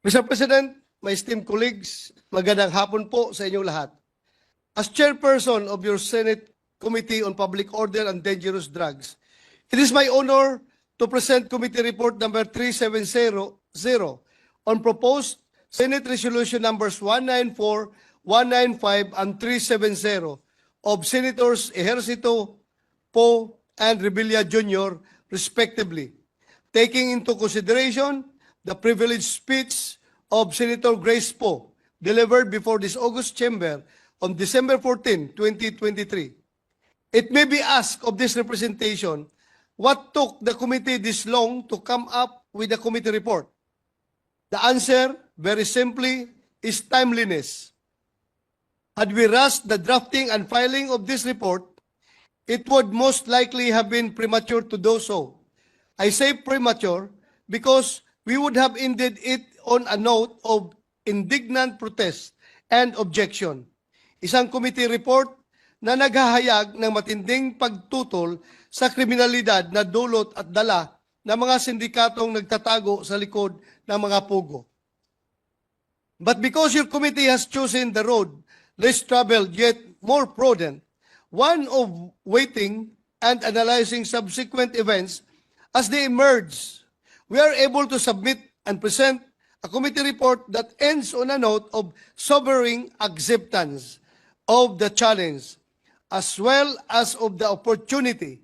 Mr. President, my esteemed colleagues, magandang hapon po sa inyong lahat. As chairperson of your Senate Committee on Public Order and Dangerous Drugs, it is my honor to present Committee Report number 3700 on proposed Senate Resolution numbers 194, 195, and 370 of Senators Ejercito, Poe, and Revilla Jr. respectively, taking into consideration the privileged speech of Senator Grace Poe delivered before this August chamber on December 14, 2023. It may be asked of this representation, what took the committee this long to come up with the committee report? The answer, very simply, is timeliness. Had we rushed the drafting and filing of this report, it would most likely have been premature to do so. I say premature because we would have ended it on a note of indignant protest and objection. Isang committee report na naghahayag ng matinding pagtutol sa kriminalidad na dulot at dala ng mga sindikatong nagtatago sa likod ng mga pugo. But because your committee has chosen the road less traveled yet more prudent, one of waiting and analyzing subsequent events as they emerge, we are able to submit and present a committee report that ends on a note of sobering acceptance of the challenge as well as of the opportunity.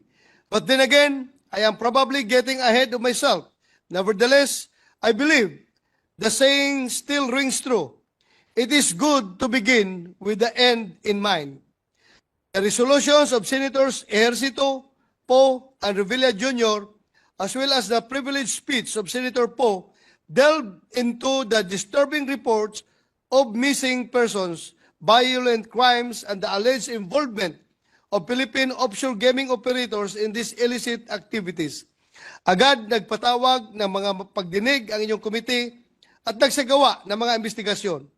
But then again, I am probably getting ahead of myself. Nevertheless, I believe the saying still rings true. It is good to begin with the end in mind. The resolutions of Senators Ejercito, Poe, and Revilla Jr., as well as the privileged speech of Senator Poe, delved into the disturbing reports of missing persons, violent crimes, and the alleged involvement of Philippine offshore gaming operators in these illicit activities. Agad nagpatawag ng mga pagdinig ang inyong komite at nagsagawa ng mga investigasyon.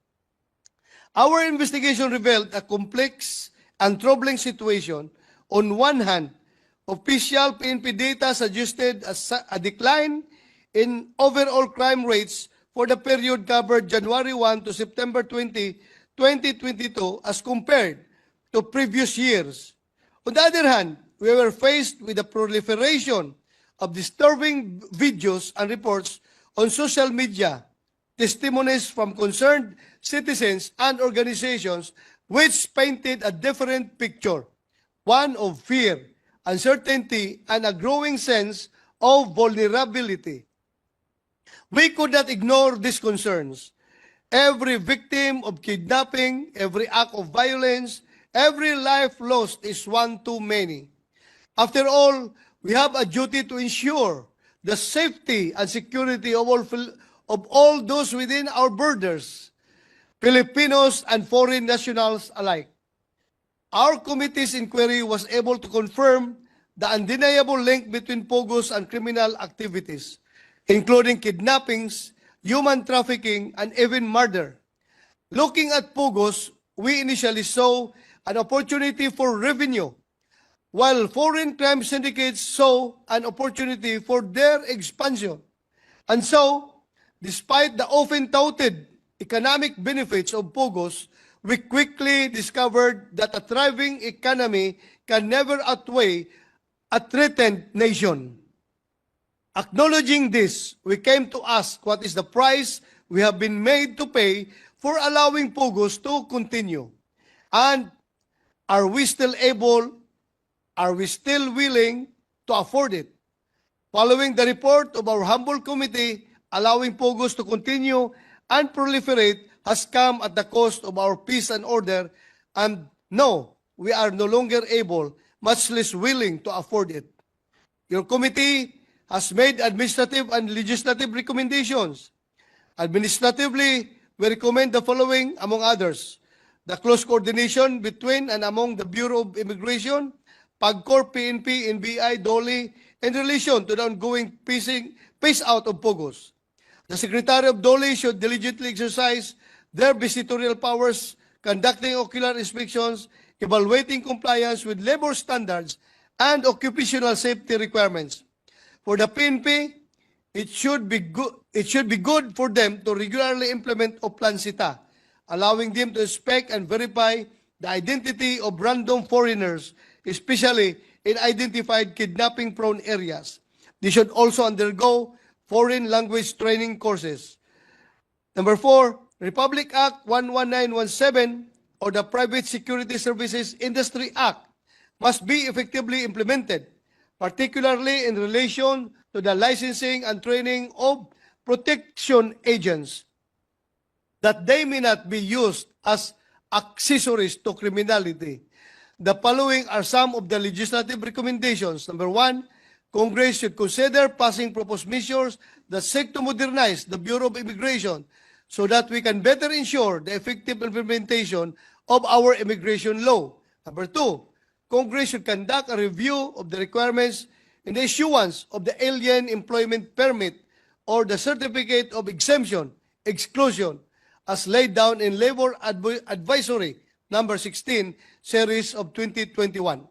Our investigation revealed a complex and troubling situation. On one hand, official PNP data suggested a decline in overall crime rates for the period covered January 1 to September 20, 2022 as compared to previous years. On the other hand, we were faced with the proliferation of disturbing videos and reports on social media, testimonies from concerned citizens and organizations which painted a different picture, one of fear, uncertainty, and a growing sense of vulnerability. We could not ignore these concerns. Every victim of kidnapping, every act of violence, every life lost is one too many. After all, we have a duty to ensure the safety and security of all those within our borders, Filipinos and foreign nationals alike. Our committee's inquiry was able to confirm the undeniable link between POGOs and criminal activities, including kidnappings, human trafficking, and even murder. Looking at POGOs, we initially saw an opportunity for revenue, while foreign crime syndicates saw an opportunity for their expansion. And so, despite the often touted economic benefits of POGOs, we quickly discovered that a thriving economy can never outweigh a threatened nation. Acknowledging this, we came to ask what is the price we have been made to pay for allowing POGOs to continue. And are we still willing to afford it? Following the report of our humble committee, allowing POGOs to continue and proliferate has come at the cost of our peace and order, and no, we are no longer able, much less willing to afford it. Your committee has made administrative and legislative recommendations. Administratively, we recommend the following, among others: the close coordination between and among the Bureau of Immigration, PAGCOR, PNP, NBI, DOLE, in relation to the ongoing phase out of POGOs. The Secretary of DOLE should diligently exercise their visitorial powers, conducting ocular inspections, evaluating compliance with labor standards, and occupational safety requirements. For the PNP, It should be good for them to regularly implement Oplan Sita, allowing them to inspect and verify the identity of random foreigners, especially in identified kidnapping-prone areas. They should also undergo foreign language training courses. Number 4, Republic Act 11917 or the Private Security Services Industry Act must be effectively implemented, particularly in relation to the licensing and training of protection agents, that they may not be used as accessories to criminality. The following are some of the legislative recommendations. Number 1, Congress should consider passing proposed measures that seek to modernize the Bureau of Immigration so that we can better ensure the effective implementation of our immigration law. Number 2, Congress should conduct a review of the requirements in the issuance of the Alien Employment Permit or the Certificate of Exemption, Exclusion, as laid down in Labor Advisory number 16, series of 2021.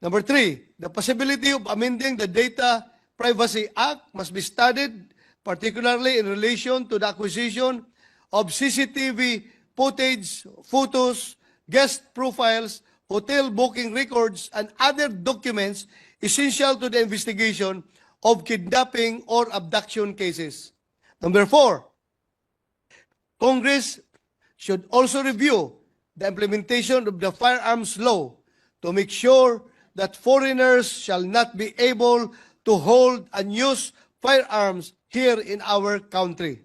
Number 3, the possibility of amending the Data Privacy Act must be studied, particularly in relation to the acquisition of CCTV footage, photos, guest profiles, hotel booking records, and other documents essential to the investigation of kidnapping or abduction cases. Number 4, Congress should also review the implementation of the firearms law to make sure that foreigners shall not be able to hold and use firearms here in our country.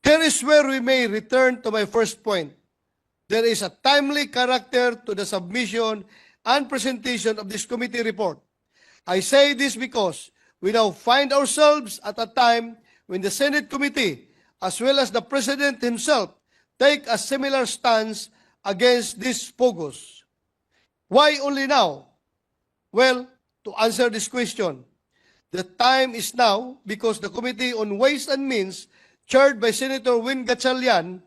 Here is where we may return to my first point. There is a timely character to the submission and presentation of this committee report. I say this because we now find ourselves at a time when the Senate committee, as well as the President himself, take a similar stance against this focus. Why only now? Well, to answer this question, the time is now because the Committee on Ways and Means, chaired by Senator Win Gatchalian,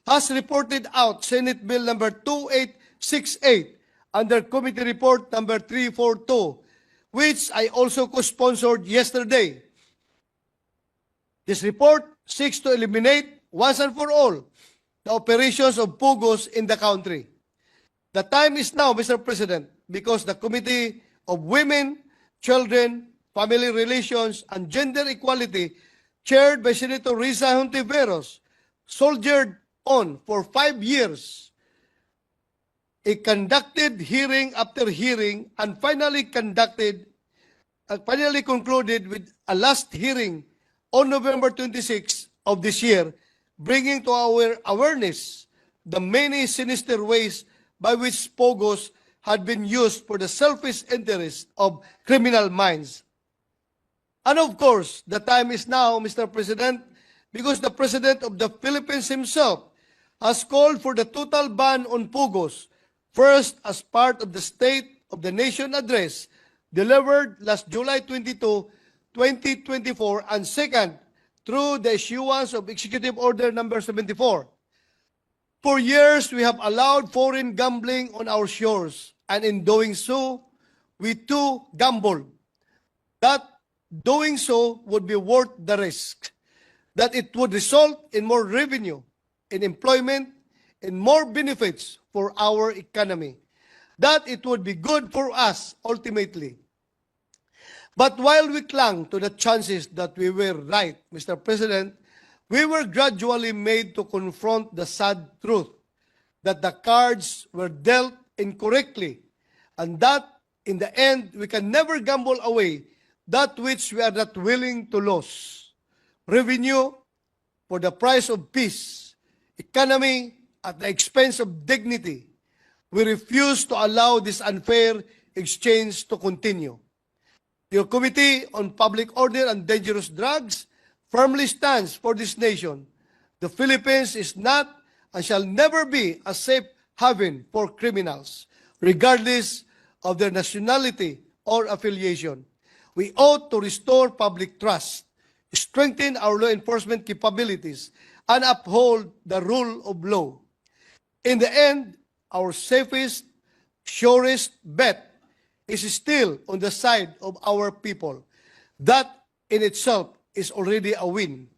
has reported out Senate Bill number 2868 under Committee Report number 342, which I also co-sponsored yesterday. This report seeks to eliminate once and for all the operations of PUGOs in the country. The time is now, Mr. President, because the Committee of Women, Children, Family Relations, and Gender Equality, chaired by Senator Risa Hontiveros, soldiered on for 5 years. It conducted hearing after hearing and finally concluded with a last hearing on November 26 of this year, bringing to our awareness the many sinister ways by which POGOs had been used for the selfish interest of criminal minds. And of course, the time is now, Mr. President, because the President of the Philippines himself has called for the total ban on POGOs, first as part of the State of the Nation address delivered last July 22, 2024, and second, through the issuance of Executive Order number 74. For years, we have allowed foreign gambling on our shores, and in doing so, we too gambled that doing so would be worth the risk, that it would result in more revenue, in employment, in more benefits for our economy, that it would be good for us ultimately. But while we clung to the chances that we were right, Mr. President, we were gradually made to confront the sad truth that the cards were dealt incorrectly, and that in the end we can never gamble away that which we are not willing to lose. Revenue for the price of peace, economy at the expense of dignity. We refuse to allow this unfair exchange to continue. Your Committee on Public Order and Dangerous Drugs firmly stands for this nation. The Philippines is not and shall never be a safe haven for criminals, regardless of their nationality or affiliation. We ought to restore public trust, strengthen our law enforcement capabilities, and uphold the rule of law. In the end, our safest, surest bet is still on the side of our people. That in itself is already a win.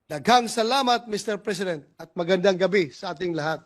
Daghang salamat, Mr. President, at magandang gabi sa ating lahat.